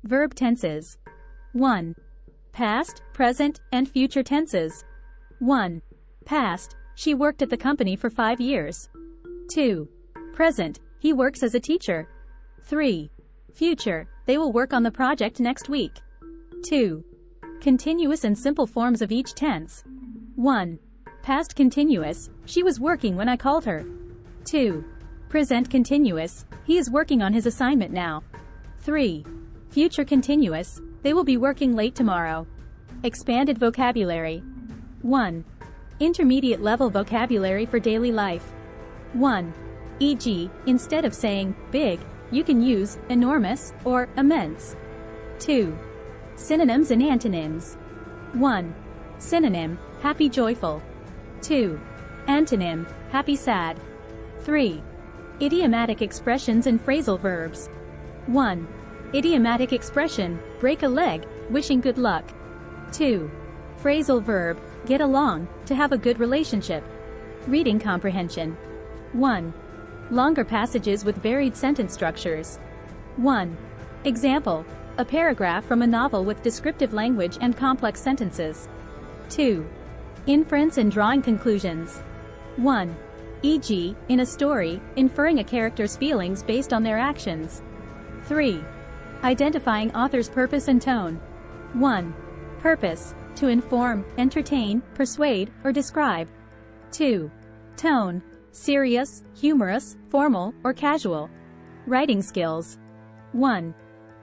Verb tenses. 1. Past, present, and future tenses. 1. Past, she worked at the company for 5 years. 2. Present, he works as a teacher. 3. Future, they will work on the project next week. 2. Continuous and simple forms of each tense. 1. Past continuous, she was working when I called her. 2. Present continuous, he is working on his assignment now. 3. Future continuous, they will be working late tomorrow. Expanded vocabulary. 1. Intermediate level vocabulary for daily life. 1. E.g., instead of saying big, you can use enormous or immense. 2. Synonyms and antonyms. 1. Synonym, happy joyful. 2. Antonym, happy sad. 3. Idiomatic expressions and phrasal verbs. 1. Idiomatic expression, break a leg, wishing good luck. 2. Phrasal verb, get along, to have a good relationship. Reading comprehension. 1. Longer passages with varied sentence structures. 1. Example, a paragraph from a novel with descriptive language and complex sentences. 2. Inference and drawing conclusions. 1. E.g., in a story, inferring a character's feelings based on their actions. 3. Identifying author's purpose and tone. 1. Purpose, to inform, entertain, persuade, or describe. 2. Tone, serious, humorous, formal, or casual. Writing skills. 1.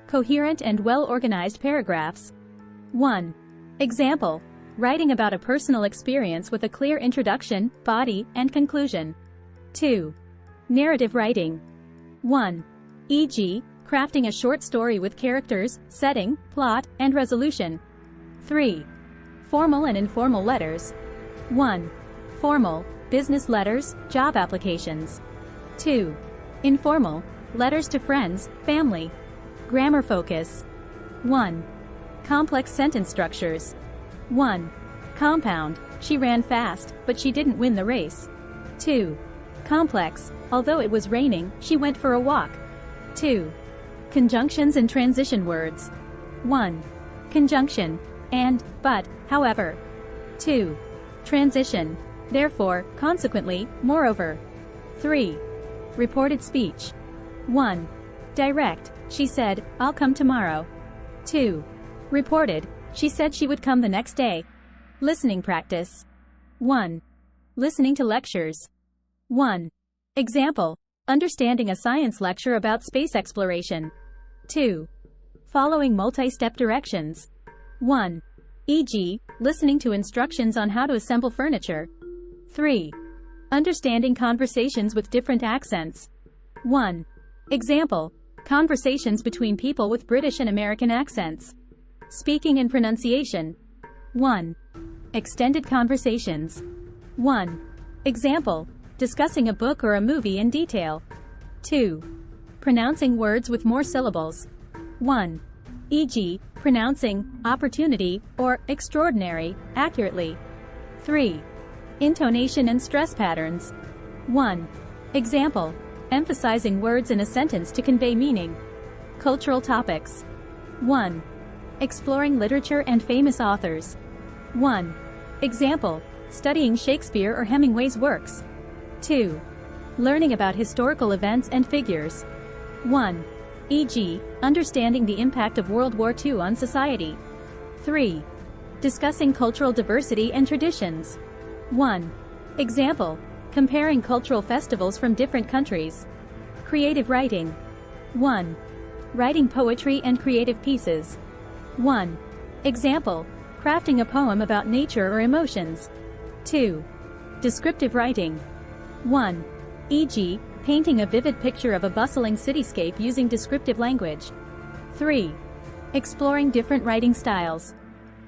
Coherent and well-organized paragraphs. 1. Example, writing about a personal experience with a clear introduction, body, and conclusion. 2. Narrative writing. 1. E.g., crafting a short story with characters, setting, plot, and resolution. 3. Formal and informal letters. 1. Formal, business letters, job applications. 2. Informal, letters to friends, family. Grammar focus. 1. Complex sentence structures. 1. Compound, she ran fast, but she didn't win the race. 2. Complex, although it was raining, she went for a walk. 2. Conjunctions and transition words. 1. Conjunction, and, but, however. 2. Transition, therefore, consequently, moreover. 3. Reported speech. 1. Direct, she said, I'll come tomorrow. 2. Reported, she said she would come the next day. Listening practice. 1. Listening to lectures. 1. Example, understanding a science lecture about space exploration. 2. Following multi-step directions. 1. E.g., listening to instructions on how to assemble furniture. 3. Understanding conversations with different accents. 1. Example, conversations between people with British and American accents. Speaking and pronunciation. 1. Extended conversations. 1. Example, discussing a book or a movie in detail. 2. Pronouncing words with more syllables. 1. E.g., pronouncing opportunity or extraordinary accurately. 3. Intonation and stress patterns. 1. Example, emphasizing words in a sentence to convey meaning. Cultural topics. 1. Exploring literature and famous authors. 1. Example, studying Shakespeare or Hemingway's works. 2. Learning about historical events and figures. 1. E.g., understanding the impact of World War II on society. 3. Discussing cultural diversity and traditions. 1. Example, comparing cultural festivals from different countries. Creative writing. 1. Writing poetry and creative pieces. 1. Example, crafting a poem about nature or emotions. 2. Descriptive writing. 1. E.g., painting a vivid picture of a bustling cityscape using descriptive language. 3. Exploring different writing styles.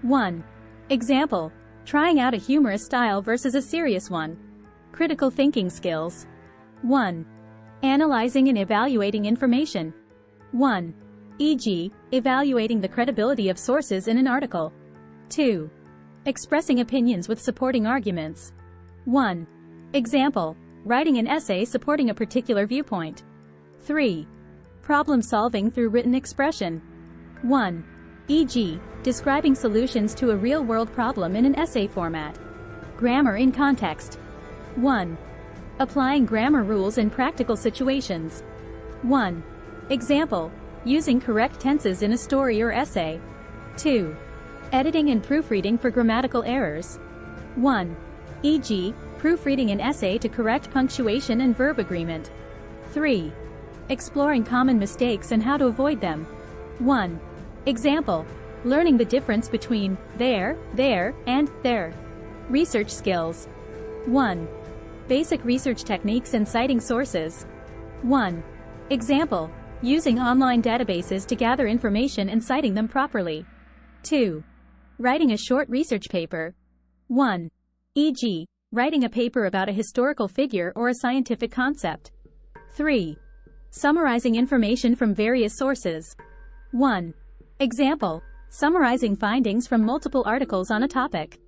1. Example, trying out a humorous style versus a serious one. Critical thinking skills. 1. Analyzing and evaluating information. 1. E.g., evaluating the credibility of sources in an article. 2. Expressing opinions with supporting arguments. 1. Example, writing an essay supporting a particular viewpoint. 3. Problem solving through written expression. 1. E.g., describing solutions to a real-world problem in an essay format. Grammar in context. 1. Applying grammar rules in practical situations. 1. Example, using correct tenses in a story or essay. 2. Editing and proofreading for grammatical errors. 1. E.g., proofreading an essay to correct punctuation and verb agreement. 3. Exploring common mistakes and how to avoid them. 1. Example, learning the difference between there, and there. Research skills. 1. Basic research techniques and citing sources. 1. Example, using online databases to gather information and citing them properly. 2. Writing a short research paper. 1. E.g., writing a paper about a historical figure or a scientific concept. 3. Summarizing information from various sources. 1. Example, summarizing findings from multiple articles on a topic.